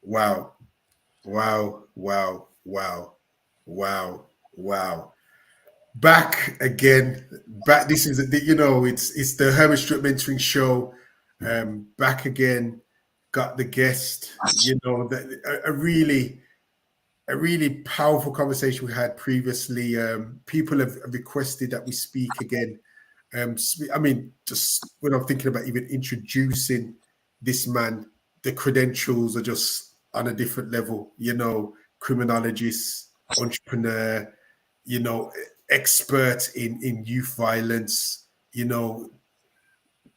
Wow. Wow. Wow. Wow. Wow. Wow. Back again. Back. This is it's the Herman Stewart Mentoring Show. Back again. Got the guest. A really powerful conversation we had previously. People have requested that we speak again. I mean, just when I'm thinking about even introducing this man, the credentials are just on a different level. Criminologist, entrepreneur, you know, expert in youth violence.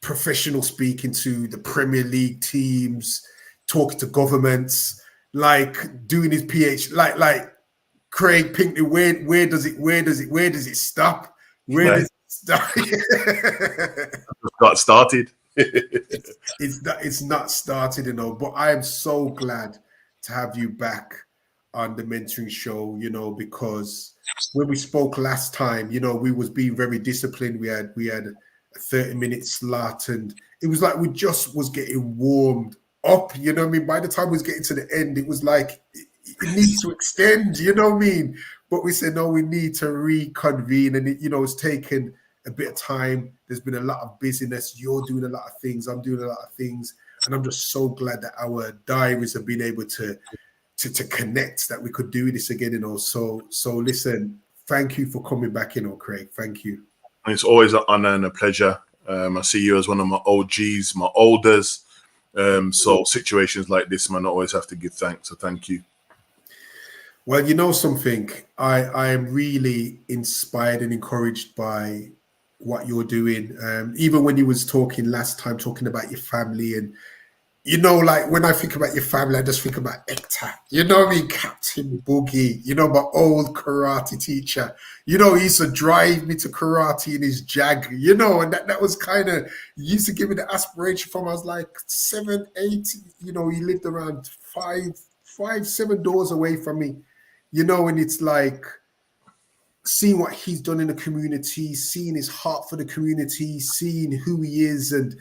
Professional speaking to the Premier League teams, talking to governments, like doing his PhD, like Craig Pinckney. Where does it stop? Where does Right. it stop? Got started. It's not started, but I am so glad to have you back on the mentoring show, because when we spoke last time, we was being very disciplined. We had a 30-minute slot, and it was like we just was getting warmed up, you know what I mean? By the time we was getting to the end, it was like it needs to extend, you know what I mean? But we said no, we need to reconvene, and it's taken a bit of time. There's been a lot of busyness. You're doing a lot of things. I'm doing a lot of things, and I'm just so glad that our diaries have been able to connect, that we could do this again. So listen. Thank you for coming back, Craig. Thank you. It's always an honor and a pleasure. I see you as one of my OGs, my olders. So situations like this, man, I always have to give thanks. So thank you. Well, you know something, I am really inspired and encouraged by what you're doing. Even when you was talking last time, talking about your family, and like when I think about your family, I just think about Hector. You know what I mean? Captain Boogie. My old karate teacher. He used to drive me to karate in his Jag. And that was kind of used to give me the aspiration from I was like 7, 8. He lived around 5, 7 doors away from me. And it's like seeing what he's done in the community, seeing his heart for the community, seeing who he is, and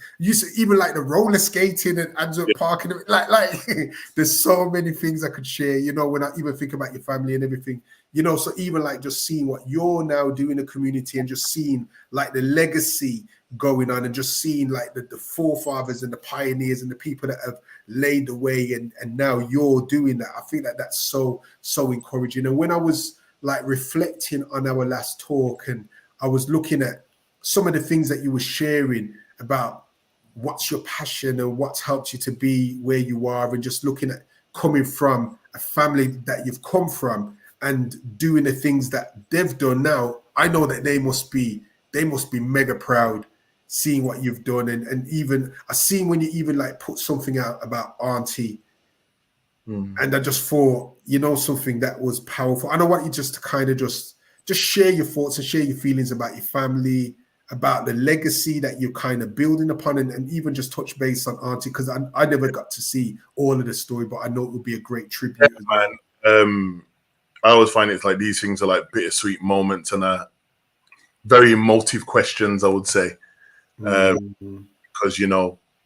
even like the roller skating and Answer Park, and like there's so many things I could share, when I even think about your family and everything, so even like just seeing what you're now doing in the community, and just seeing like the legacy going on, and just seeing like the forefathers and the pioneers and the people that have laid the way, and now you're doing that. I think that that's so encouraging. And when I was like reflecting on our last talk, and I was looking at some of the things that you were sharing about what's your passion and what's helped you to be where you are, and just looking at coming from a family that you've come from and doing the things that they've done now, I know that they must be mega proud seeing what you've done. And even I seen when you even like put something out about Auntie. And I just thought, something that was powerful. And I want you just to kind of just share your thoughts and share your feelings about your family, about the legacy that you're kind of building upon, and even just touch base on Auntie, because I never got to see all of the story, but I know it would be a great tribute as well. I always find it's like these things are like bittersweet moments and very emotive questions, I would say. Because,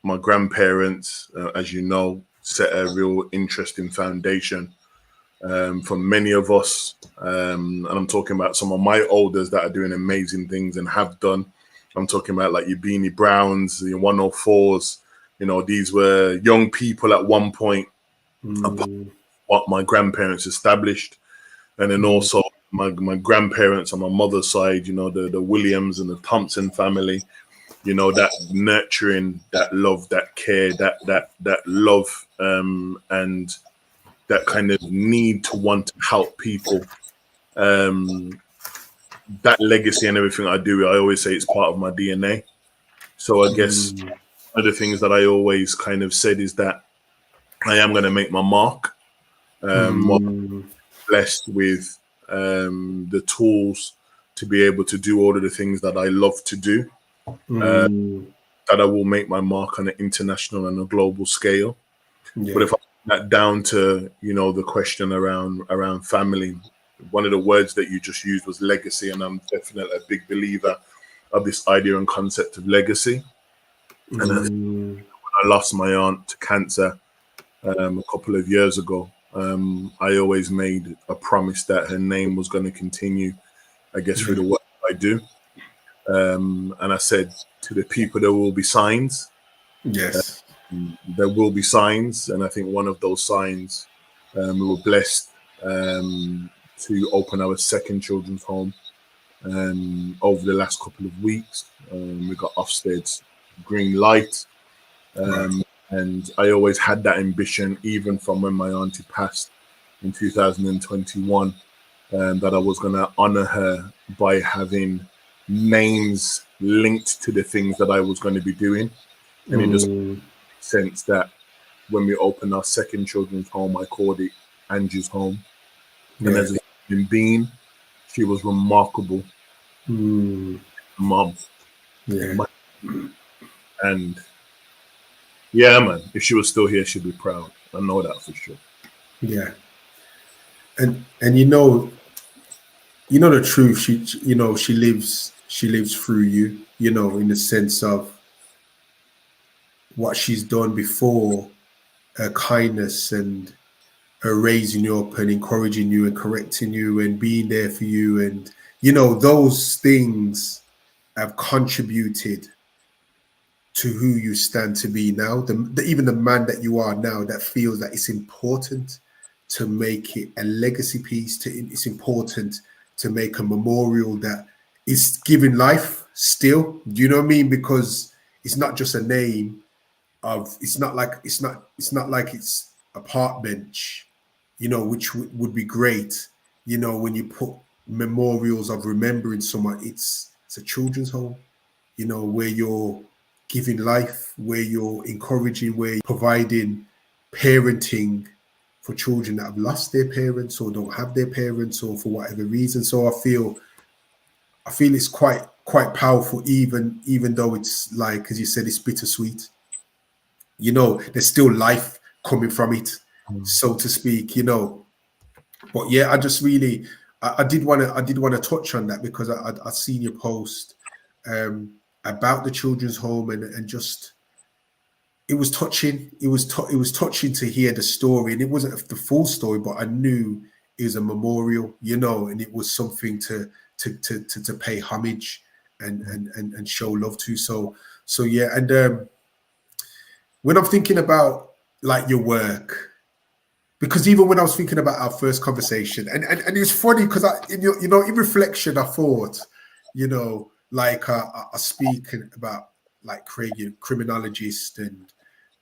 my grandparents, as you know, set a real interesting foundation for many of us. And I'm talking about some of my elders that are doing amazing things and have done. I'm talking about like your Beanie Browns, your 104s. These were young people at one point, what my grandparents established. And then also my grandparents on my mother's side, the Williams and the Thompson family. That nurturing, that love, that care, that love, and that kind of need to want to help people. That legacy and everything I do, I always say it's part of my DNA. So I guess one of the things that I always kind of said is that I am going to make my mark. Blessed with the tools to be able to do all of the things that I love to do. That I will make my mark on an international and a global scale. But if I put that down to the question around family, one of the words that you just used was legacy, and I'm definitely a big believer of this idea and concept of legacy. And when I lost my aunt to cancer, a couple of years ago. I always made a promise that her name was going to continue, I guess, through the work I do. And I said to the people, there will be signs. Yes. There will be signs. And I think one of those signs, we were blessed to open our second children's home over the last couple of weeks. We got Ofsted's green light. And I always had that ambition, even from when my auntie passed in 2021, that I was going to honor her by having names linked to the things that I was going to be doing. And it just makes sense that when we opened our second children's home, I called it Angie's Home. And as a human being, she was remarkable. Mom. And yeah, man, if she was still here, she'd be proud. I know that for sure. Yeah. And you know the truth, she lives through you, in the sense of what she's done before, her kindness and her raising you up and encouraging you and correcting you and being there for you. And, those things have contributed to who you stand to be now. Even the man that you are now, that feels that it's important to make it a legacy piece. It's important to make a memorial that is giving life still. Do you know what I mean? Because it's not just a name of. It's not like it's a park bench, which would be great. When you put memorials of remembering someone, it's a children's home. Where you're giving life, where you're encouraging, where you're providing parenting for children that have lost their parents or don't have their parents or for whatever reason. So I feel it's quite powerful, even though it's like, as you said, it's bittersweet. There's still life coming from it, so to speak. But yeah, I just really, I did want to touch on that because I seen your post about the children's home and just it was touching. It was touching to hear the story, and it wasn't the full story, but I knew it was a memorial, and it was something to pay homage and show love to. So yeah, and when I'm thinking about like your work, because even when I was thinking about our first conversation, and it was funny because in reflection, I thought, like I speak about like creating criminologist and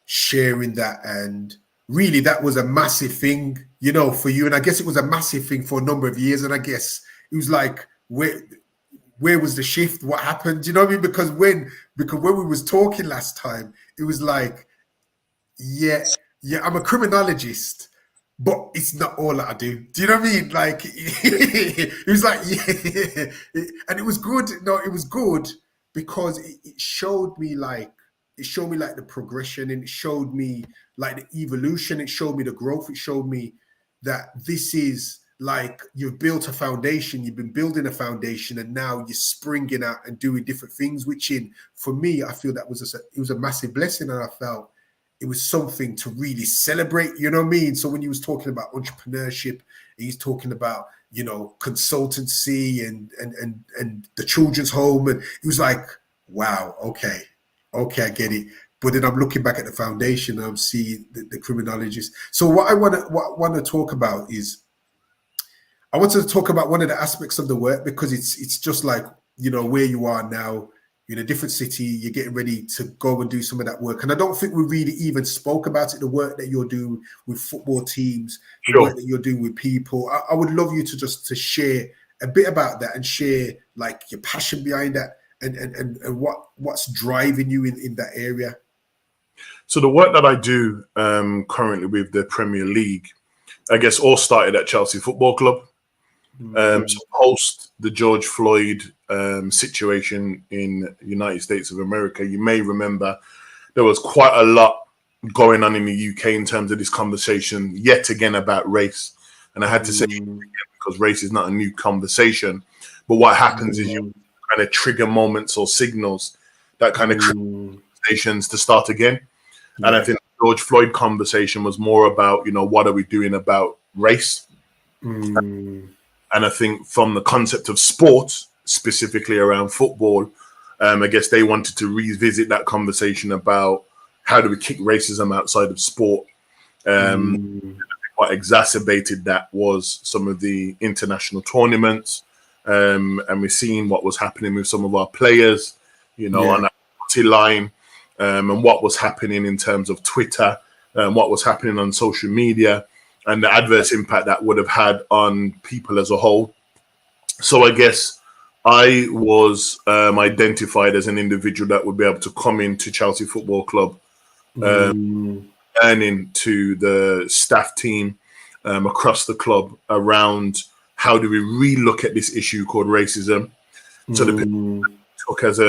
sharing that, and really that was a massive thing, for you, and I guess it was a massive thing for a number of years, and I guess it was like where was the shift? What happened? You know what I mean? Because when we was talking last time, it was like, yeah, I'm a criminologist, but it's not all that I do. Do you know what I mean? Like, it was like, yeah, and it was good. No, it was good because it showed me like the progression, and it showed me like the evolution. It showed me the growth. It showed me that this is like you've built a foundation. You've been building a foundation, and now you're springing out and doing different things. Which, for me, I feel that it was a massive blessing, and I felt it was something to really celebrate, you know what I mean? So when he was talking about entrepreneurship, he's talking about, consultancy and the children's home. And he was like, wow, okay, I get it. But then I'm looking back at the foundation and I'm seeing the criminologist. So what I want to talk about is, I want to talk about one of the aspects of the work, because it's just like, where you are now. You're in a different city, you're getting ready to go and do some of that work. And I don't think we really even spoke about it, the work that you're doing with football teams, the work that you're doing with people. I would love you to share a bit about that and share like your passion behind that and what's driving you in that area. So the work that I do currently with the Premier League, I guess all started at Chelsea Football Club. So post the George Floyd situation in United States of America, you may remember there was quite a lot going on in the UK in terms of this conversation yet again about race. And I had to say it again because race is not a new conversation. But what happens is you kind of trigger moments or signals that kind of trigger conversations to start again. And I think George Floyd conversation was more about, what are we doing about race? Mm. And I think from the concept of sport, specifically around football, I guess they wanted to revisit that conversation about how do we kick racism outside of sport. What exacerbated that was some of the international tournaments, and we're seeing what was happening with some of our players, on that party line, and what was happening in terms of Twitter, and what was happening on social media, and the adverse impact that would have had on people as a whole. So I guess I was identified as an individual that would be able to come into Chelsea Football Club, learning to the staff team across the club around how do we relook at this issue called racism. So the people took as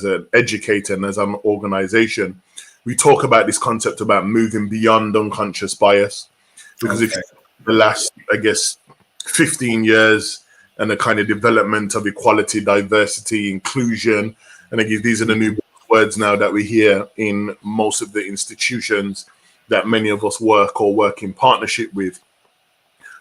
an educator and as an organization, we talk about this concept about moving beyond unconscious bias, because if the last, I guess, 15 years and the kind of development of equality, diversity, inclusion, and again, these are the new words now that we hear in most of the institutions that many of us work in partnership with.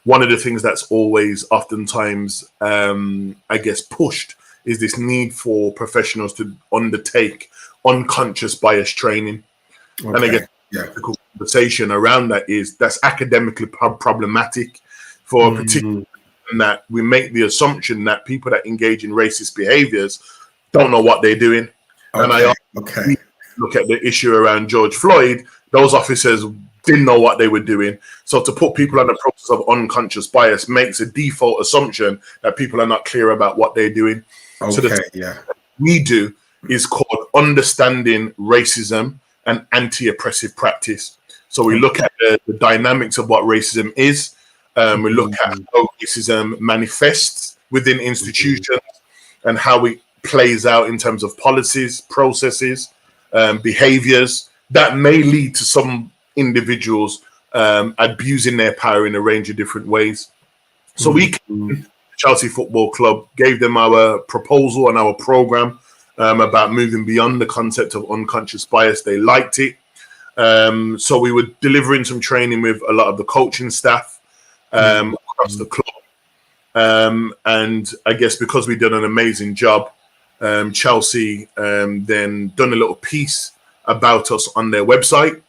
One of the things that's always oftentimes, I guess, pushed is this need for professionals to undertake unconscious bias training. And I guess the conversation around that is that's academically problematic for a particular, that we make the assumption that people that engage in racist behaviors don't know what they're doing. And I look at the issue around George Floyd, those officers didn't know what they were doing. So to put people on the process of unconscious bias makes a default assumption that people are not clear about what they're doing. So we do is called understanding racism and anti-oppressive practice. So we look at the dynamics of what racism is. We look at how racism manifests within institutions and how it plays out in terms of policies, processes, behaviors that may lead to some individuals abusing their power in a range of different ways. So we, Chelsea Football Club, gave them our proposal and our program about moving beyond the concept of unconscious bias. They liked it. So we were delivering some training with a lot of the coaching staff across the club. And I guess because we did an amazing job, Chelsea then done a little piece about us on their website.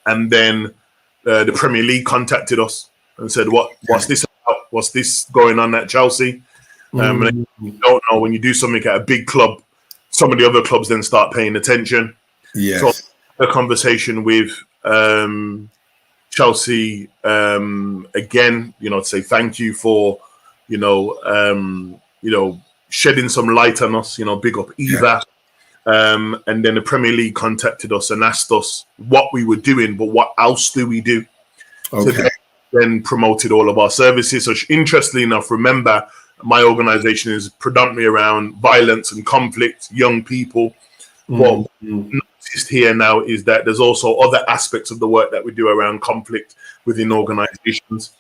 And then the Premier League contacted us and said, what's this about? What's this going on at Chelsea? And you don't know, when you do something at a big club, some of the other clubs then start paying attention. So a conversation with Chelsea again, to say thank you for, shedding some light on us, big up Eva. And then the Premier League contacted us and asked us what we were doing, but what else do we do? So they then promoted all of our services. So interestingly enough, remember, my organization is predominantly around violence and conflict, young people. What we noticed here now is that there's also other aspects of the work that we do around conflict within organizations.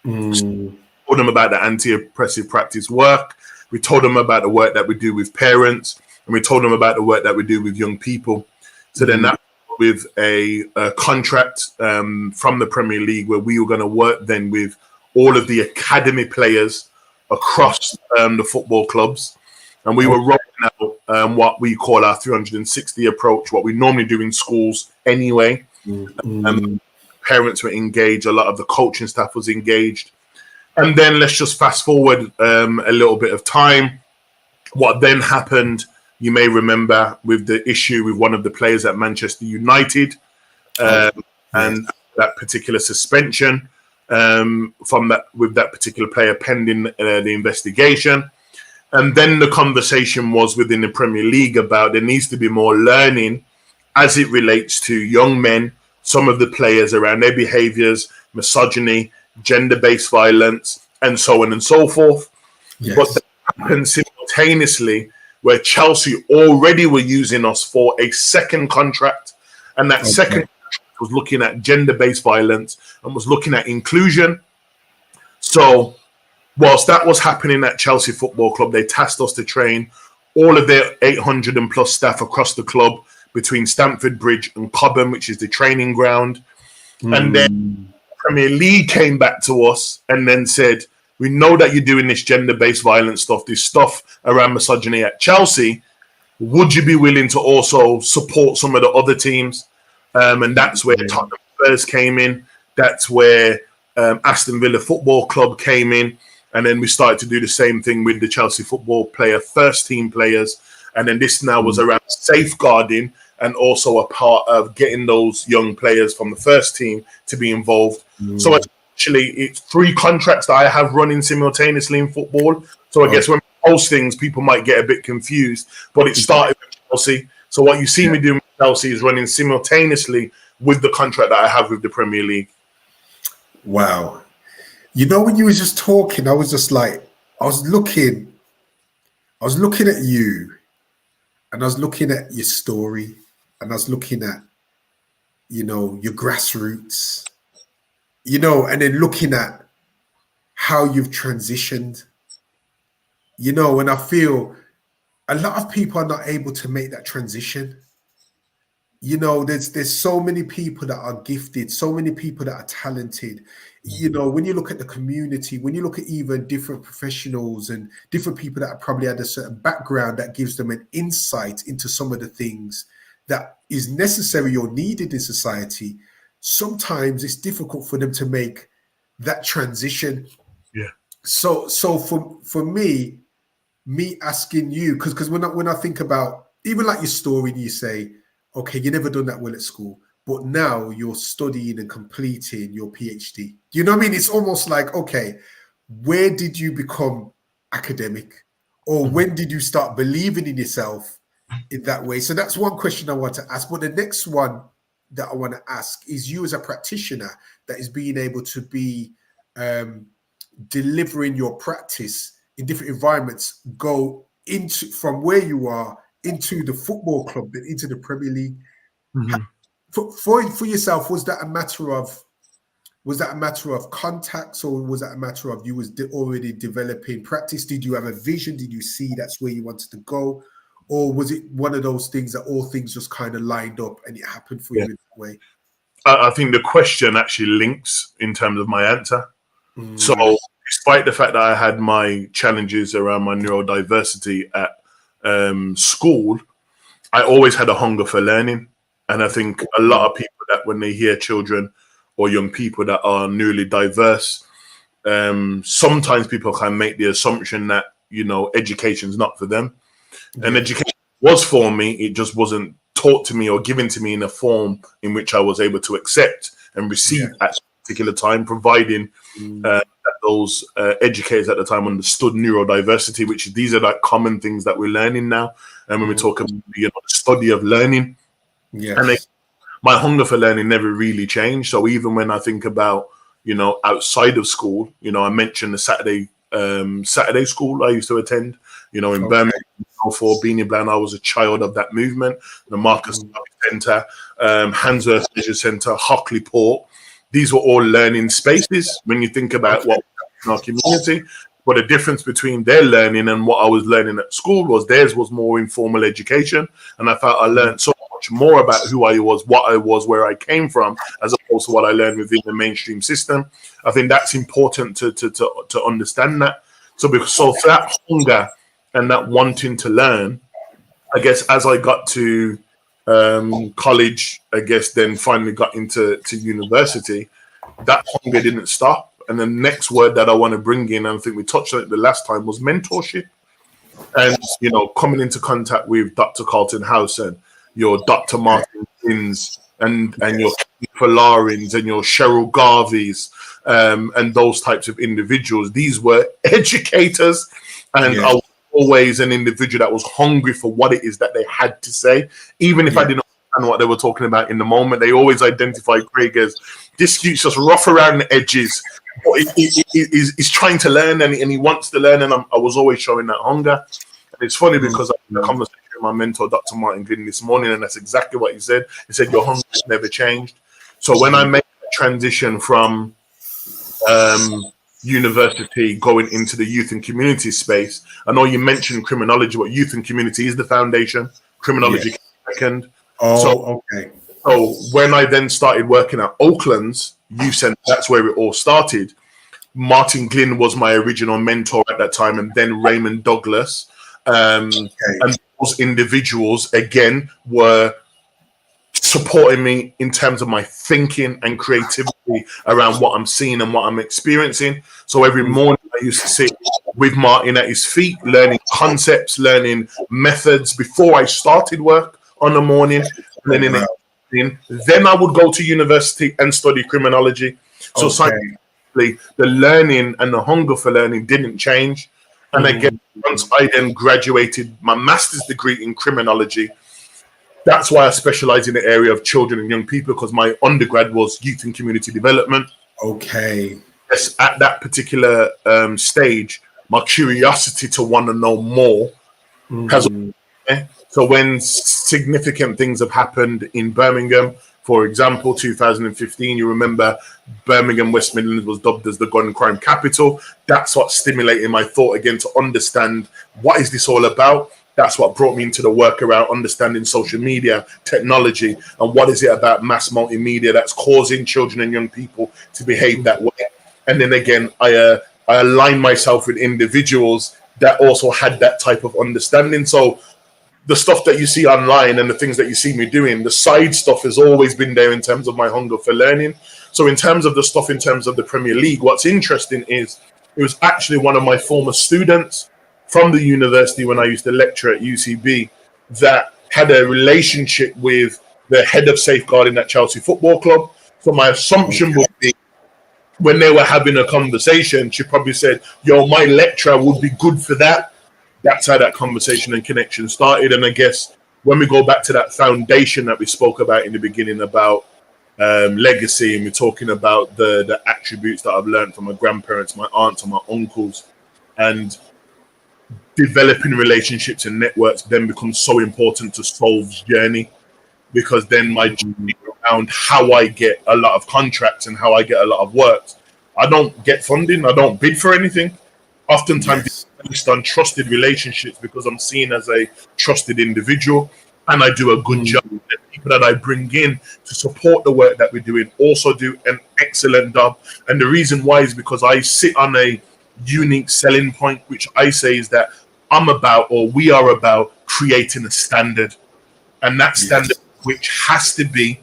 So we told them about the anti-oppressive practice work. We told them about the work that we do with parents. And we told them about the work that we do with young people. So then that with a contract from the Premier League, where we were going to work then with all of the academy players across the football clubs. And we were rolling out what we call our 360 approach, what we normally do in schools anyway. Parents were engaged. A lot of the coaching staff was engaged. And then let's just fast forward a little bit of time. What then happened, you may remember, with the issue with one of the players at Manchester United and that particular suspension with that particular player pending the investigation. And then the conversation was within the Premier League about there needs to be more learning as it relates to young men, some of the players around their behaviors, misogyny, gender-based violence, and so on and so forth. But that happened simultaneously where Chelsea already were using us for a second contract. And that second contract was looking at gender-based violence and was looking at inclusion. So whilst that was happening at Chelsea Football Club, they tasked us to train all of their 800 and plus staff across the club, between Stamford Bridge and Cobham, which is the training ground. And then Mm. Premier League came back to us and then said, we know that you're doing this gender-based violence stuff, this stuff around misogyny at Chelsea. Would you be willing to also support some of the other teams? And that's where Tottenham Spurs came in. That's where Aston Villa Football Club came in. And then we started to do the same thing with the Chelsea football player, first team players. And then this now was around safeguarding and also a part of getting those young players from the first team to be involved. So actually, it's 3 contracts that I have running simultaneously in football. So I guess when we post things, people might get a bit confused. But it started with Chelsea. So what you see me doing with Chelsea is running simultaneously with the contract that I have with the Premier League. Wow. You know, when you were just talking, I was just like, I was looking at you, and I was looking at your story, and I was looking at, you know, your grassroots, you know, and then looking at how you've transitioned, you know, and I feel a lot of people are not able to make that transition. You know, there's so many people that are gifted, so many people that are talented. You know, when you look at the community, when you look at even different professionals and different people that have probably had a certain background that gives them an insight into some of the things that is necessary or needed in society, sometimes it's difficult for them to make that transition. Yeah. So for me asking you, because when I think about even like your story, and you say, okay, you never done that well at school, but now you're studying and completing your PhD. You know what I mean? It's almost like, okay, where did you become academic? Or when did you start believing in yourself in that way? So that's one question I want to ask. But the next one that I want to ask is, you as a practitioner that is being able to be delivering your practice in different environments, go into from where you are into the football club, then into the Premier League. For yourself, was that a matter of contacts, or was that a matter of you was already developing practice? Did you have a vision? Did you see that's where you wanted to go? Or was it one of those things that all things just kind of lined up and it happened for you in that way? I think the question actually links in terms of my answer. So despite the fact that I had my challenges around my neurodiversity at school, I always had a hunger for learning. And I think a lot of people that when they hear children or young people that are newly diverse, sometimes people can make the assumption that, you know, education's not for them. And education was for me. It just wasn't taught to me or given to me in a form in which I was able to accept and receive at a particular time, providing that those educators at the time understood neurodiversity, which these are like common things that we're learning now. And when we talk about, you know, the study of learning, and my hunger for learning never really changed. So even when I think about, you know, outside of school, you know, I mentioned the Saturday school I used to attend, you know, in Birmingham. For Beanie Brown, I was a child of that movement. The Marcus Centre, Handsworth Leisure Centre, Hockley Port. These were all learning spaces when you think about what in our community. But the difference between their learning and what I was learning at school was theirs was more informal education. And I felt I learned so much more about who I was, what I was, where I came from, as opposed to what I learned within the mainstream system. I think that's important to understand that. So for that hunger and that wanting to learn, I guess as I got to college, I guess then finally got into university, that hunger didn't stop. And the next word that I want to bring in, and I think we touched on it the last time, was mentorship. And, you know, coming into contact with Dr. Carlton House and your Dr. Martin Kins and your Falarins and your Cheryl Garveys and those types of individuals. These were educators, and I was always an individual that was hungry for what it is that they had to say, even if I didn't understand what they were talking about in the moment. They always identified Craig as this dude's just rough around the edges. He's trying to learn and he wants to learn, and I was always showing that hunger. And it's funny because I had a conversation with my mentor, Dr. Martin Glynn, this morning, and that's exactly what he said. He said, your hunger has never changed. So when I made the transition from university going into the youth and community space, I know you mentioned criminology, but youth and community is the foundation. Criminology second. Oh, okay. So when I then started working at Oakland's Youth Centre, that's where it all started. Martin Glynn was my original mentor at that time, and then Raymond Douglas. Okay. And those individuals, again, were supporting me in terms of my thinking and creativity around what I'm seeing and what I'm experiencing. So every morning I used to sit with Martin at his feet, learning concepts, learning methods before I started work on the morning. And then in the evening, then I would go to university and study criminology. So scientifically, the learning and the hunger for learning didn't change. And again, once I then graduated my master's degree in criminology, that's why I specialize in the area of children and young people, because my undergrad was youth and community development. Okay. Yes, at that particular stage, my curiosity to want to know more has. So when significant things have happened in Birmingham, for example, 2015, you remember Birmingham, West Midlands was dubbed as the gun crime capital. That's what stimulated my thought again to understand what is this all about. That's what brought me into the work around understanding social media, technology, and what is it about mass multimedia that's causing children and young people to behave that way. And then again, I align myself with individuals that also had that type of understanding. So the stuff that you see online and the things that you see me doing, the side stuff has always been there in terms of my hunger for learning. So in terms of the stuff, in terms of the Premier League, what's interesting is it was actually one of my former students from the university when I used to lecture at UCB that had a relationship with the head of safeguarding at Chelsea Football Club. So my assumption would be when they were having a conversation, she probably said, yo, my lecturer would be good for that. That's how that conversation and connection started. And I guess when we go back to that foundation that we spoke about in the beginning about legacy, and we're talking about the attributes that I've learned from my grandparents, my aunts, and my uncles, and developing relationships and networks then becomes so important to Solve's journey, because then my journey around how I get a lot of contracts and how I get a lot of work. I don't get funding. I don't bid for anything. Oftentimes it's based on trusted relationships because I'm seen as a trusted individual and I do a good job. The people that I bring in to support the work that we're doing also do an excellent job. And the reason why is because I sit on a unique selling point, which I say is that I'm about, or we are about, creating a standard. And that standard, which has to be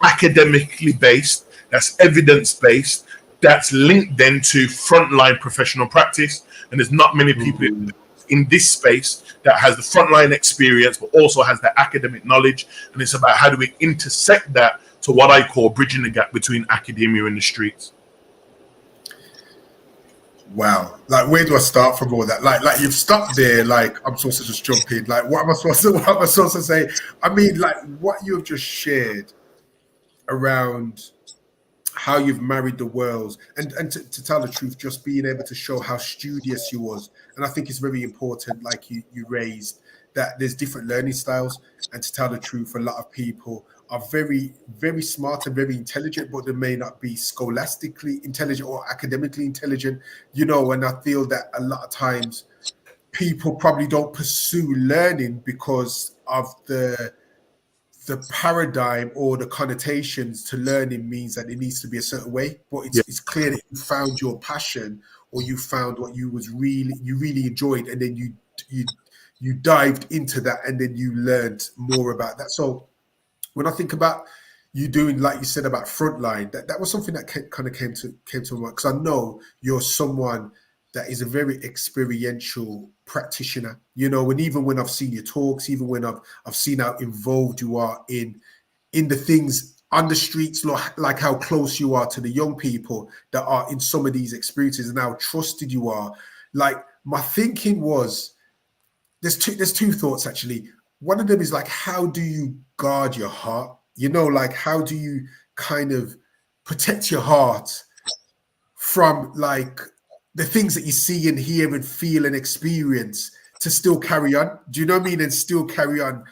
academically based, that's evidence based, that's linked then to frontline professional practice. And there's not many people in this space that has the frontline experience, but also has the academic knowledge. And it's about how do we intersect that to what I call bridging the gap between academia and the streets. Wow. Like, where do I start from all that? Like you've stopped there. Like, I'm supposed to just jump in. Like, what am I supposed to say? I mean, like, what you've just shared around how you've married the worlds, and to tell the truth, just being able to show how studious you was. And I think it's very important, like you raised, that there's different learning styles. And to tell the truth, a lot of people are very, very smart and very intelligent, but they may not be scholastically intelligent or academically intelligent, you know. And I feel that a lot of times people probably don't pursue learning because of the paradigm or the connotations to learning means that it needs to be a certain way. But it's clear that you found your passion, or you found what you really enjoyed, and then you dived into that, and then you learned more about that. So when I think about you doing, like you said, about frontline, that was something that kind of came to mind, because I know you're someone that is a very experiential practitioner, you know. And even when I've seen your talks, even when I've seen how involved you are in the things on the streets, like how close you are to the young people that are in some of these experiences, and how trusted you are. Like, my thinking was, there's two thoughts actually. One of them is like, how do you guard your heart? You know, like, how do you kind of protect your heart from, like, the things that you see and hear and feel and experience, to still carry on? Do you know what I mean? And still carry on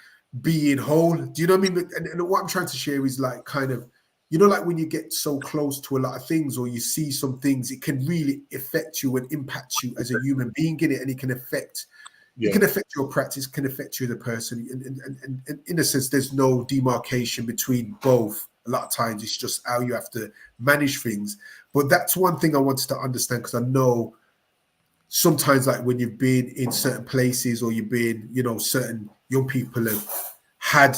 being whole. Do you know what I mean? And what I'm trying to share is, like, kind of, you know, like when you get so close to a lot of things, or you see some things, it can really affect you and impact you as a human being in it, and it can affect it can affect your practice, can affect you as a person. And in a sense, there's no demarcation between both. A lot of times it's just how you have to manage things. But that's one thing I wanted to understand, because I know sometimes, like when you've been in certain places, or you've been, certain young people have had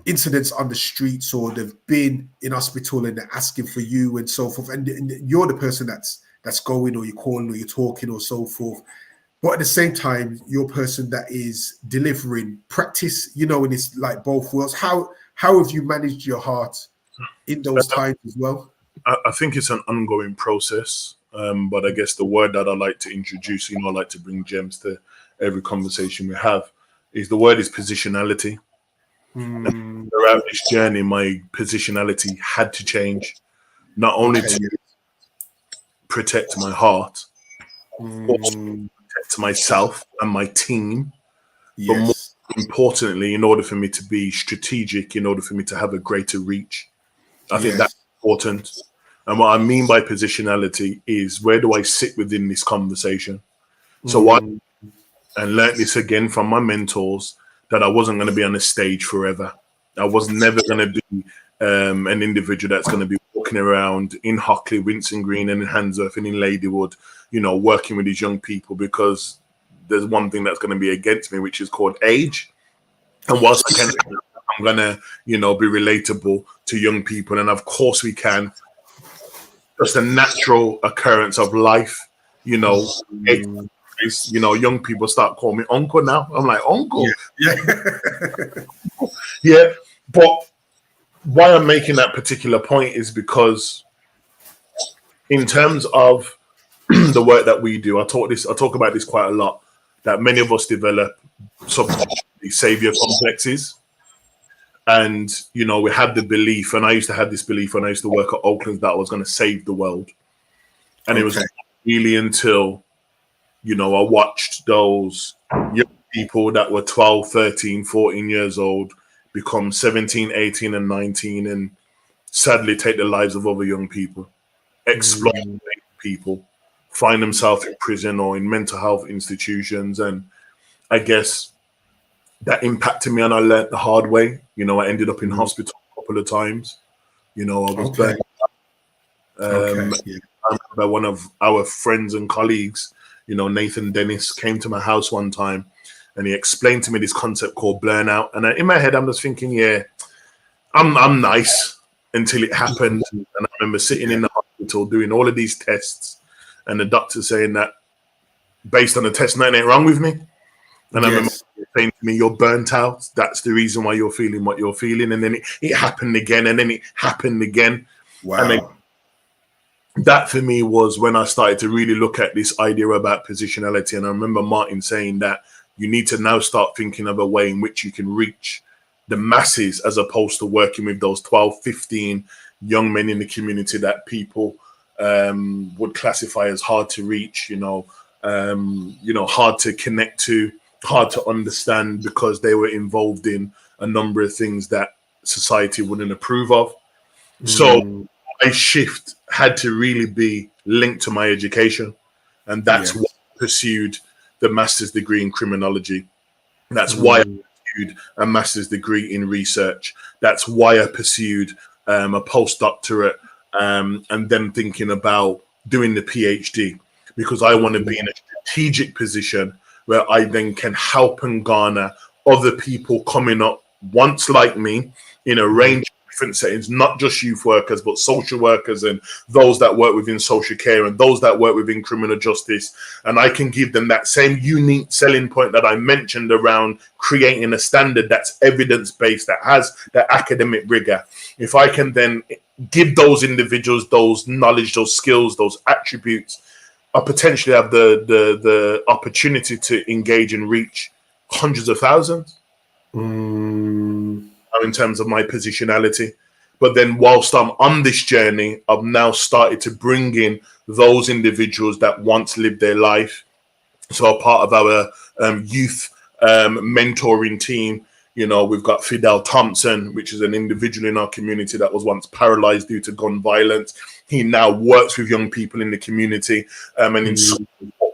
incidents on the streets, or they've been in hospital and they're asking for you and so forth. And you're the person that's going, or you're calling, or you're talking, or so forth. But at the same time, you're a person that is delivering practice, and it's like both worlds. How have you managed your heart in those times as well? I think it's an ongoing process. But I guess the word that I like to introduce, I like to bring gems to every conversation we have, is the word is positionality. Throughout this journey, my positionality had to change, not only to protect my heart, also protect myself and my team, but more importantly, in order for me to be strategic, in order for me to have a greater reach. I think that's important. And what I mean by positionality is, where do I sit within this conversation? So and learned this again from my mentors, that I wasn't going to be on a stage forever. I was never going to be an individual that's going to be walking around in Hockley, Winson Green, and in Handsworth and in Ladywood, working with these young people, because there's one thing that's going to be against me, which is called age. And whilst I'm going to, be relatable to young people, and of course we can, just a natural occurrence of life, young people start calling me uncle now. I'm like, uncle. Yeah. But why I'm making that particular point is because, in terms of the work that we do, I talk about this quite a lot, that many of us develop subconsciously savior complexes. And, we have the belief, and I used to have this belief when I used to work at Oakland, that I was going to save the world. And it was really until, I watched those young people that were 12, 13, 14 years old become 17, 18, and 19, and sadly take the lives of other young people, exploit people, find themselves in prison or in mental health institutions. And I guess that impacted me, and I learned the hard way. I ended up in hospital a couple of times. I was burnt. I remember one of our friends and colleagues, Nathan Dennis, came to my house one time, and he explained to me this concept called burnout. And in my head, I'm just thinking, I'm nice, until it happened. And I remember sitting in the hospital doing all of these tests, and the doctor saying that based on the test, nothing ain't wrong with me. And I remember saying to me, you're burnt out. That's the reason why you're feeling what you're feeling. And then it happened again, and then it happened again. Wow. And then that for me was when I started to really look at this idea about positionality. And I remember Martin saying that you need to now start thinking of a way in which you can reach the masses, as opposed to working with those 12, 15 young men in the community that people would classify as hard to reach, hard to connect to, hard to understand, because they were involved in a number of things that society wouldn't approve of. So my shift had to really be linked to my education, and that's why I pursued the master's degree in criminology. That's why I pursued a master's degree in research. That's why I pursued a postdoctorate, and then thinking about doing the PhD, because I want to be in a strategic position where I then can help and garner other people coming up once like me in a range of different settings, not just youth workers, but social workers and those that work within social care and those that work within criminal justice. And I can give them that same unique selling point that I mentioned around creating a standard that's evidence-based, that has that academic rigor. If I can then give those individuals those knowledge, those skills, those attributes, I potentially have the opportunity to engage and reach hundreds of thousands in terms of my positionality. But then whilst I'm on this journey, I've now started to bring in those individuals that once lived their life. So a part of our youth mentoring team, we've got Fidel Thompson, which is an individual in our community that was once paralyzed due to gun violence. He now works with young people in the community and in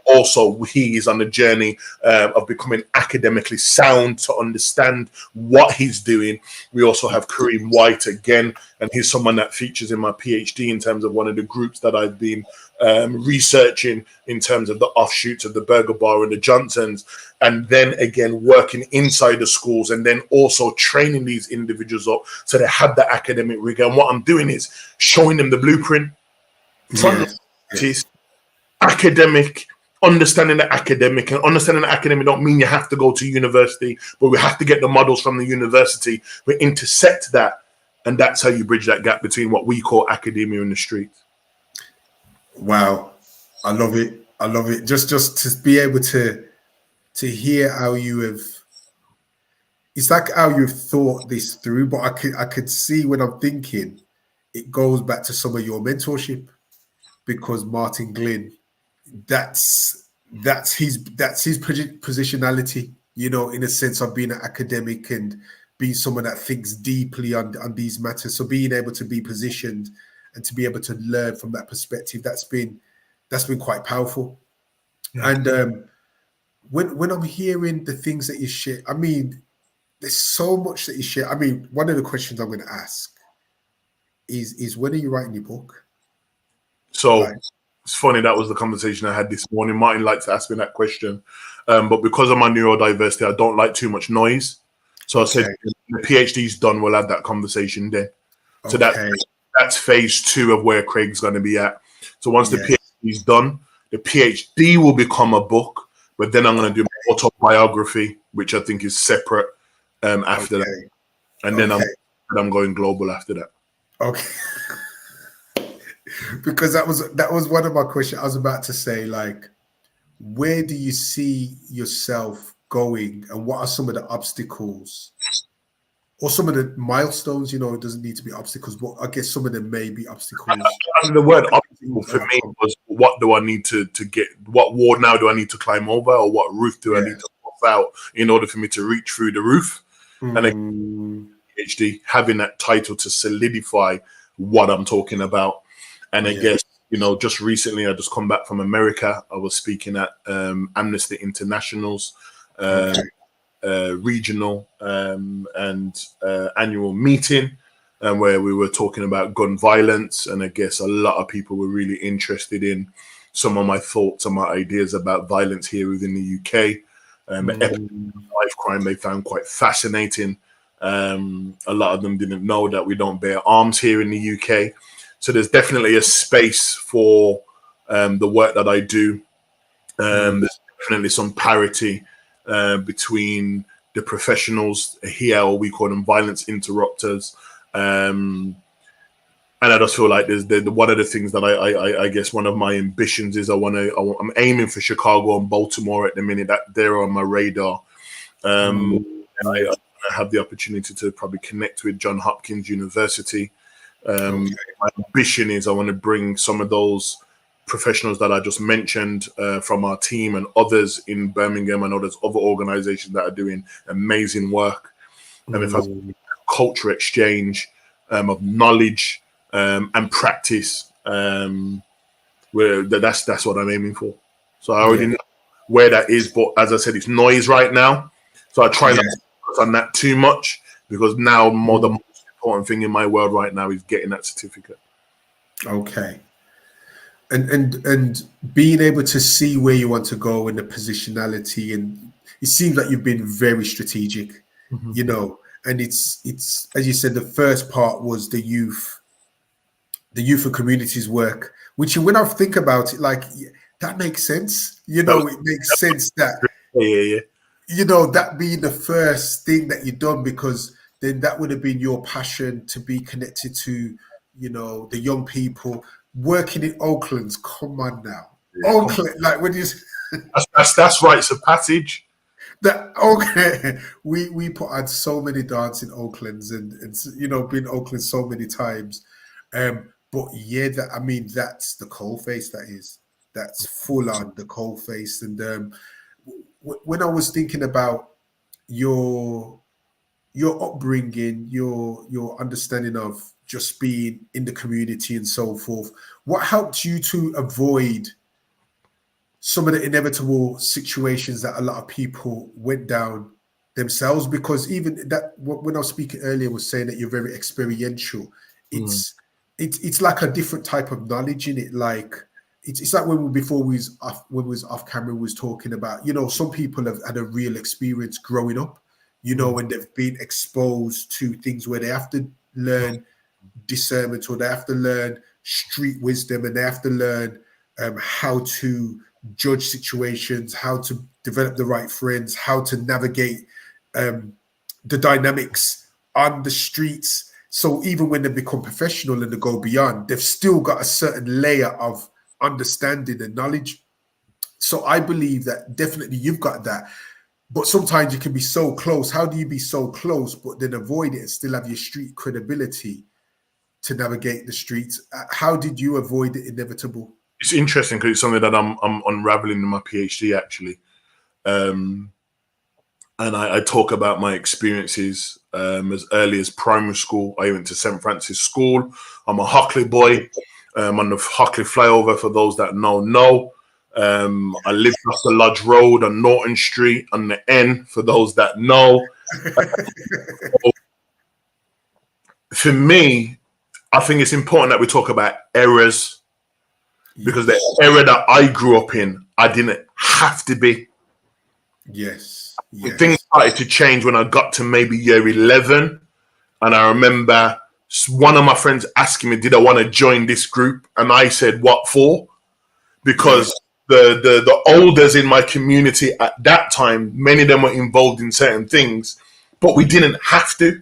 also he is on a journey of becoming academically sound to understand what he's doing. We also have Kareem White again, and he's someone that features in my PhD in terms of one of the groups that I've been researching in terms of the offshoots of the Burger Bar and the Johnsons, and then again working inside the schools and then also training these individuals up so they have the academic rigor. And what I'm doing is showing them the blueprint from Yes. academic, understanding the academic, and understanding the academic don't mean you have to go to university, but we have to get the models from the university. We intersect that, and that's how you bridge that gap between what we call academia and the street. Wow, I love it. I love it. Just to be able to hear how you have. It's like how you've thought this through, but I could see when I'm thinking, it goes back to some of your mentorship, because Martin Glynn, that's his positionality, you know, in a sense of being an academic and being someone that thinks deeply on these matters. So being able to be positioned and to be able to learn from that perspective, that's been quite powerful. Yeah. And when I'm hearing the things that you share, I mean, there's so much that you share. I mean, one of the questions I'm going to ask is when are you writing your book? So Like, it's funny, that was the conversation I had this morning. Martin likes to ask me that question, but because of my neurodiversity, I don't like too much noise. So I said, the PhD's done, we'll have that conversation then. So that's phase 2 of where Craig's going to be at. So once the PhD's done, the PhD will become a book, but then I'm going to do my autobiography, which I think is separate after that. And then I'm going global after that. Okay. Because that was one of my questions. I was about to say, like, where do you see yourself going, and what are some of the obstacles or some of the milestones? You know, it doesn't need to be obstacles, but I guess some of them may be obstacles. The word obstacle for me was, what do I need to get? What wall now do I need to climb over, or what roof do I need to pop out in order for me to reach through the roof? And again, PhD, having that title to solidify what I'm talking about. And I guess, you know, just recently I just come back from America. I was speaking at Amnesty International's regional and annual meeting, where we were talking about gun violence. And I guess a lot of people were really interested in some of my thoughts and my ideas about violence here within the UK. Life crime they found quite fascinating. A lot of them didn't know that we don't bear arms here in the UK. So there's definitely a space for the work that I do. There's definitely some parity between the professionals here, or we call them violence interrupters. And I just feel like there's one of the things that I guess one of my ambitions is I'm aiming for Chicago and Baltimore at the minute. That they're on my radar. And I have the opportunity to probably connect with Johns Hopkins University. My ambition is I want to bring some of those professionals that I just mentioned from our team and others in Birmingham and others other organizations that are doing amazing work. And if I culture exchange of knowledge and practice, where that's what I'm aiming for. So I already know where that is, but as I said, it's noise right now. So I try not to focus on that too much, because now the most important thing in my world right now is getting that certificate. Okay. And being able to see where you want to go and the positionality, and it seems like you've been very strategic, you know, and it's as you said, the first part was the youth and communities work, which when I think about it, like, that makes sense. You know, it makes sense that you know, that being the first thing that you've done, because then that would have been your passion to be connected to, you know, the young people working in Oakland's. Come on now, Oakland, like when you that's rites of passage. That we put on so many dance in Oakland's and you know, been Oakland so many times, but yeah, that, I mean, that's the coal face. That's full on the coal face. And when I was thinking about your upbringing, your understanding of just being in the community and so forth, what helped you to avoid some of the inevitable situations that a lot of people went down themselves, because even that, when I was speaking earlier, was saying that you're very experiential. It's like a different type of knowledge in it. Like it's like when we was off camera, we was talking about, you know, some people have had a real experience growing up, you know, when they've been exposed to things where they have to learn discernment, or they have to learn street wisdom, and they have to learn how to judge situations, how to develop the right friends, how to navigate the dynamics on the streets. So even when they become professional and they go beyond, they've still got a certain layer of understanding and knowledge. So I believe that definitely you've got that. But sometimes you can be so close. How do you be so close but then avoid it and still have your street credibility to navigate the streets? How did you avoid the inevitable? It's interesting because it's something that I'm unraveling in my PhD, actually. And I talk about my experiences as early as primary school. I went to St. Francis School. I'm a Hockley boy. On the Hockley flyover, for those that know. I lived off the Lodge Road on Norton Street on the N, for those that know. For me, I think it's important that we talk about errors, because the era that I grew up in, I didn't have to be. Yes. Things started to change when I got to maybe year 11. And I remember one of my friends asking me, did I want to join this group? And I said, what for? Because the elders in my community at that time, many of them were involved in certain things, but we didn't have to.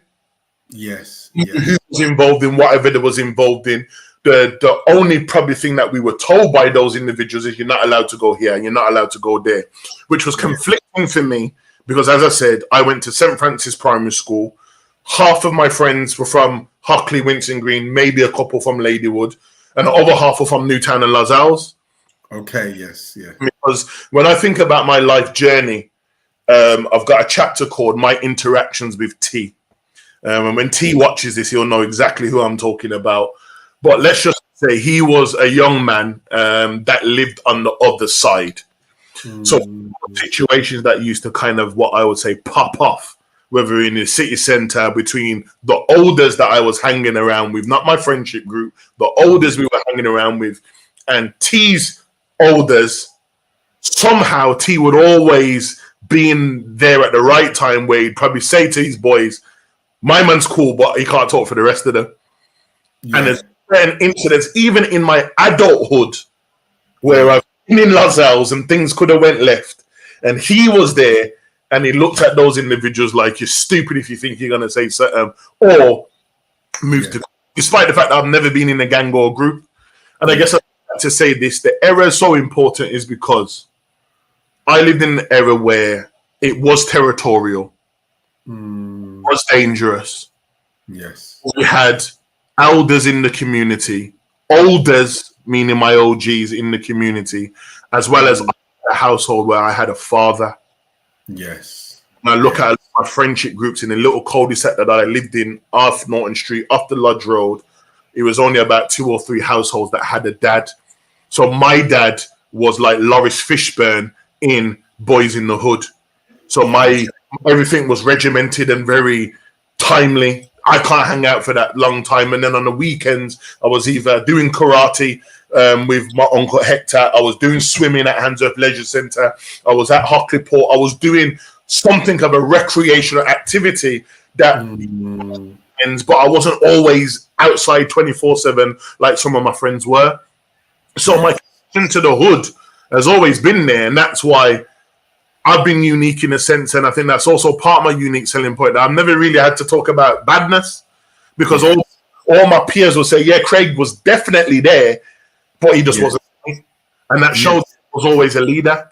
Yes. Who was involved in whatever they was involved in. The only probably thing that we were told by those individuals is you're not allowed to go here and you're not allowed to go there, which was conflicting for me, because as I said, I went to St. Francis Primary School. Half of my friends were from Hockley, Winson Green, maybe a couple from Ladywood, and the other half were from Newtown and Lascelles. Okay, yes, yeah. Because when I think about my life journey, I've got a chapter called My Interactions with T. And when T watches this, he'll know exactly who I'm talking about. But let's just say he was a young man that lived on the other side. So situations that used to kind of, what I would say, pop off, whether in the city centre, between the elders that I was hanging around with, not my friendship group, the elders we were hanging around with, and T's elders. Somehow T would always be in there at the right time, where he'd probably say to his boys, my man's cool, but he can't talk for the rest of them. Yeah. And there's certain incidents, even in my adulthood, where I've been in Lascelles and things could have went left, and he was there, and he looked at those individuals like, you're stupid if you think you're going to say something, or move to, despite the fact that I've never been in a gang or a group. And I guess I have to say this, the era is so important is because I lived in an era where it was territorial, was dangerous. Yes. We had elders in the community, elders, meaning my OGs in the community, as well as a household where I had a father. Yes. And I look at my friendship groups in a little cul-de-sac that I lived in off Norton Street, off the Lodge Road. It was only about 2 or 3 households that had a dad. So my dad was like Lawrence Fishburne in Boys in the Hood. So everything was regimented and very timely. I can't hang out for that long time. And then on the weekends, I was either doing karate with my uncle Hector. I was doing swimming at Handsworth Leisure Centre. I was at Hockley Port. I was doing something of a recreational activity that ends, but I wasn't always outside 24/7 like some of my friends were. So my connection to the hood has always been there, and that's why I've been unique in a sense, and I think that's also part of my unique selling point. That I've never really had to talk about badness, because all my peers will say, yeah, Craig was definitely there, but he just wasn't. And that showed he was always a leader.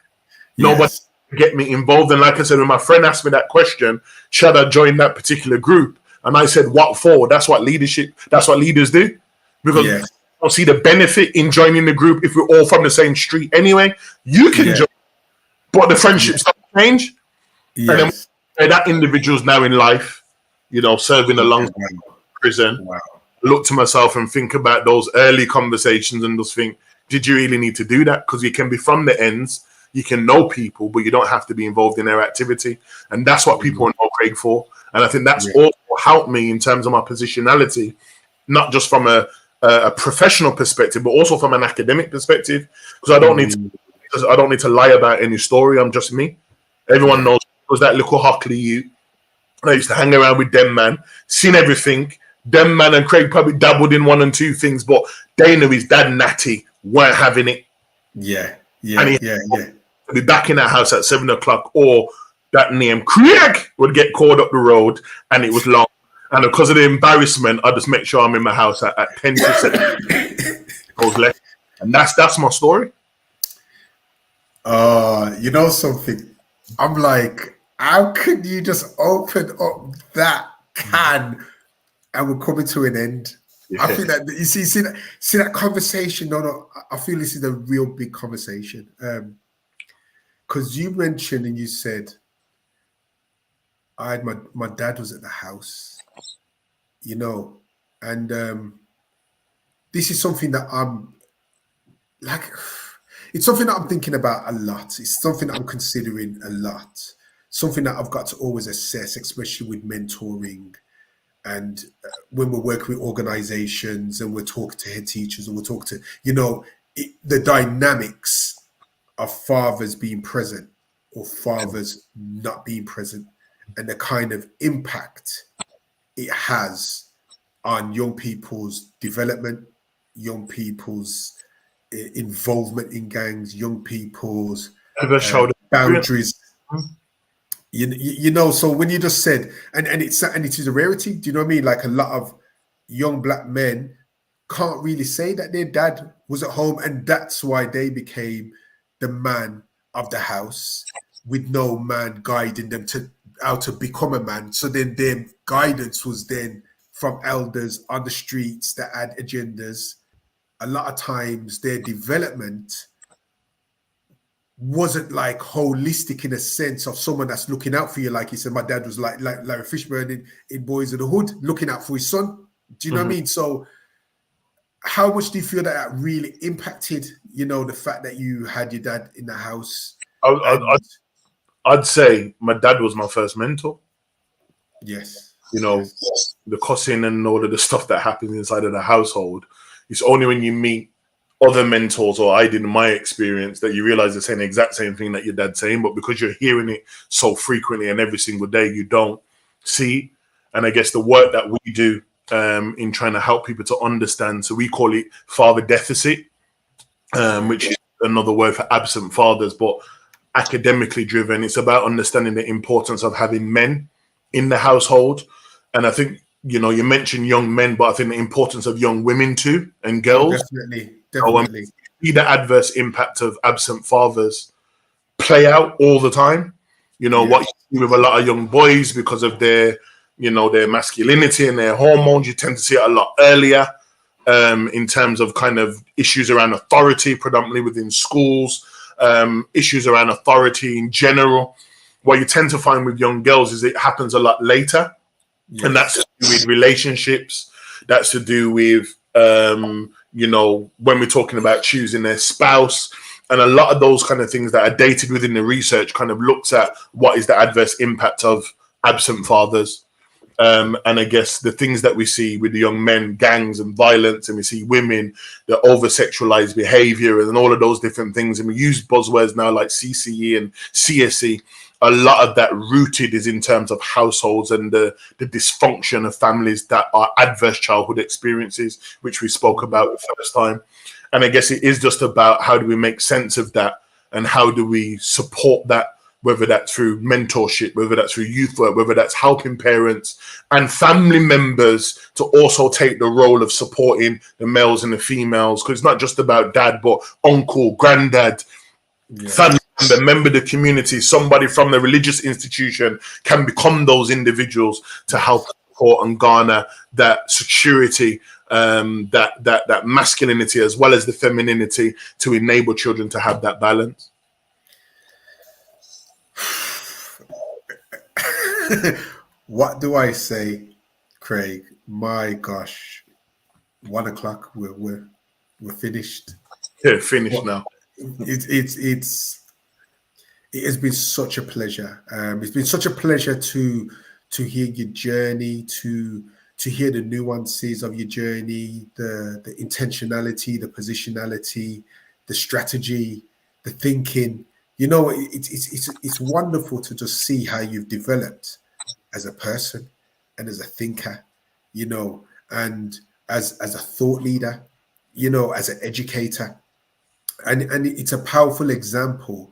Nobody could get me involved. And like I said, when my friend asked me that question, should I join that particular group? And I said, what for? That's what leaders do. Because I don't see the benefit in joining the group if we're all from the same street anyway. You can join, but the friendships don't change. And then that individual's now in life, you know, serving a long prison. Look to myself and think about those early conversations and just think, did you really need to do that? Because you can be from the ends, you can know people, but you don't have to be involved in their activity. And that's what people know Craig for. And I think that's also helped me in terms of my positionality, not just from a professional perspective, but also from an academic perspective. Because I don't need to lie about any story. I'm just me. Everyone knows it was that little Hockley you. I used to hang around with them, man, seen everything. Them, man, and Craig probably dabbled in one and two things, but they knew his dad, Natty, weren't having it. And he'd be back in that house at 7 o'clock, or that name, Craig, would get called up the road, and it was long. And because of the embarrassment, I just make sure I'm in my house at 10 to 7. Goes left. And that's my story. You know something? I'm like, how could you just open up that can and we're coming to an end? Yeah. I think that you see that conversation. No, I feel this is a real big conversation. Because you mentioned and you said, my dad was at the house, you know, and this is something that I'm like, it's something that I'm thinking about a lot. It's something that I'm considering a lot. Something that I've got to always assess, especially with mentoring. And when we're working with organizations and we're talking to head teachers and we're talking to, you know, the dynamics of fathers being present or fathers not being present and the kind of impact it has on young people's development, young people's involvement in gangs, young people's boundaries. You know, so when you just said, and it is a rarity, do you know what I mean? Like a lot of young black men can't really say that their dad was at home, and that's why they became the man of the house with no man guiding them to how to become a man. So then their guidance was then from elders on the streets that had agendas. A lot of times their development wasn't like holistic in a sense of someone that's looking out for you. Like he said, my dad was like Larry Fishburne in Boys in the Hood, looking out for his son. Do you know what I mean? So how much do you feel that really impacted, you know, the fact that you had your dad in the house? I'd say my dad was my first mentor. Yes. You know, the cussing and all of the stuff that happens inside of the household. It's only when you meet other mentors, or I did in my experience, that you realize they're saying the exact same thing that your dad's saying, but because you're hearing it so frequently and every single day, you don't see. And I guess the work that we do in trying to help people to understand, so we call it father deficit, which is another word for absent fathers, but academically driven. It's about understanding the importance of having men in the household. And I think, you know, you mentioned young men, but I think the importance of young women too, and girls. Definitely. See the adverse impact of absent fathers play out all the time. You know, what you see with a lot of young boys, because of their, you know, their masculinity and their hormones, you tend to see it a lot earlier in terms of kind of issues around authority, predominantly within schools, issues around authority in general. What you tend to find with young girls is it happens a lot later. And that's to do with relationships. That's to do with, you know, when we're talking about choosing their spouse, and a lot of those kind of things that are dated within the research kind of looks at what is the adverse impact of absent fathers. And I guess the things that we see with the young men, gangs and violence, and we see women, the over-sexualized behavior and all of those different things. And we use buzzwords now like CCE and CSE. A lot of that rooted is in terms of households and the dysfunction of families that are adverse childhood experiences, which we spoke about the first time. And I guess it is just about how do we make sense of that and how do we support that, whether that's through mentorship, whether that's through youth work, whether that's helping parents and family members to also take the role of supporting the males and the females. Because it's not just about dad, but uncle, granddad, family member of the community, somebody from the religious institution can become those individuals to help support and garner that security, that masculinity as well as the femininity, to enable children to have that balance. What do I say, Craig? My gosh, 1 o'clock. We're finished. Yeah, finished But now. it has been such a pleasure. It's been such a pleasure to hear your journey, to hear the nuances of your journey, the intentionality, the positionality, the strategy, the thinking. You know, it's wonderful to just see how you've developed as a person and as a thinker, you know, and as a thought leader, you know, as an educator. And it's a powerful example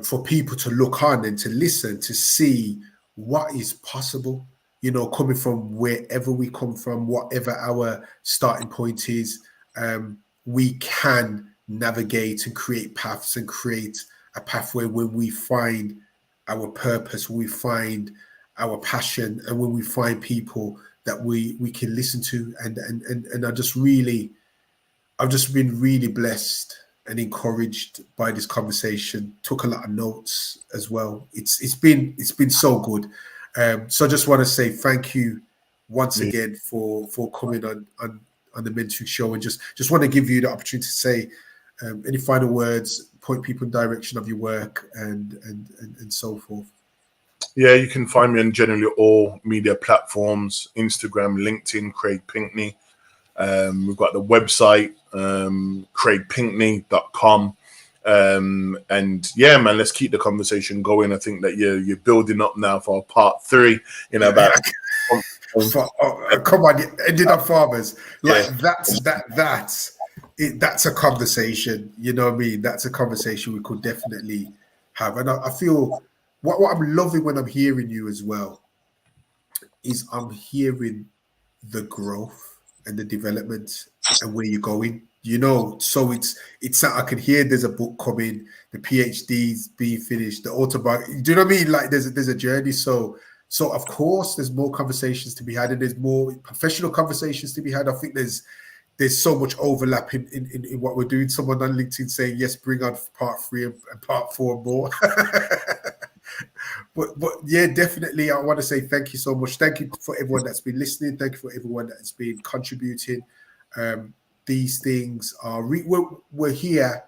for people to look on and to listen to see what is possible, you know, coming from wherever we come from, whatever our starting point is. We can navigate and create paths and create a pathway when we find our purpose, when we find our passion, and when we find people that we can listen to. And I've just been really blessed and encouraged by this conversation. Took a lot of notes as well. It's been so good. So I just want to say thank you once Yeah. again for coming on the Mentoring Show, and just want to give you the opportunity to say any final words, point people in direction of your work, and so forth. Yeah, you can find me on generally all media platforms: Instagram, LinkedIn, Craig Pinkney. We've got the website, craigpinkney.com. And yeah, man, let's keep the conversation going. I think that you're building up now for part 3 in about Come on, you ended up farmers. Like yeah. that's a conversation, you know what I mean? That's a conversation we could definitely have. And I feel what I'm loving when I'm hearing you as well is I'm hearing the growth and the development and where you're going. You know, so it's I can hear there's a book coming, the PhD's being finished, the autobiography. Do you know what I mean? Like there's a journey. So of course there's more conversations to be had, and there's more professional conversations to be had. I think there's so much overlap in what we're doing. Someone on LinkedIn saying yes, bring on part 3 and part 4 more. But yeah, definitely, I want to say thank you so much. Thank you for everyone that's been listening. Thank you for everyone that's been contributing. These things are we're here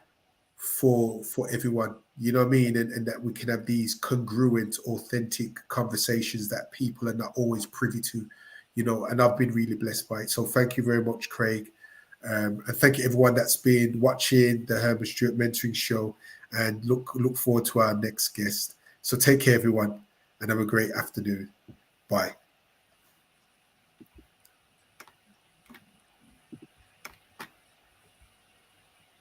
for everyone. You know what I mean, and that we can have these congruent, authentic conversations that people are not always privy to. You know, and I've been really blessed by it. So thank you very much, Craig. And thank you everyone that's been watching the Herman Stewart Mentoring Show, and look forward to our next guest. So take care, everyone, and have a great afternoon. Bye.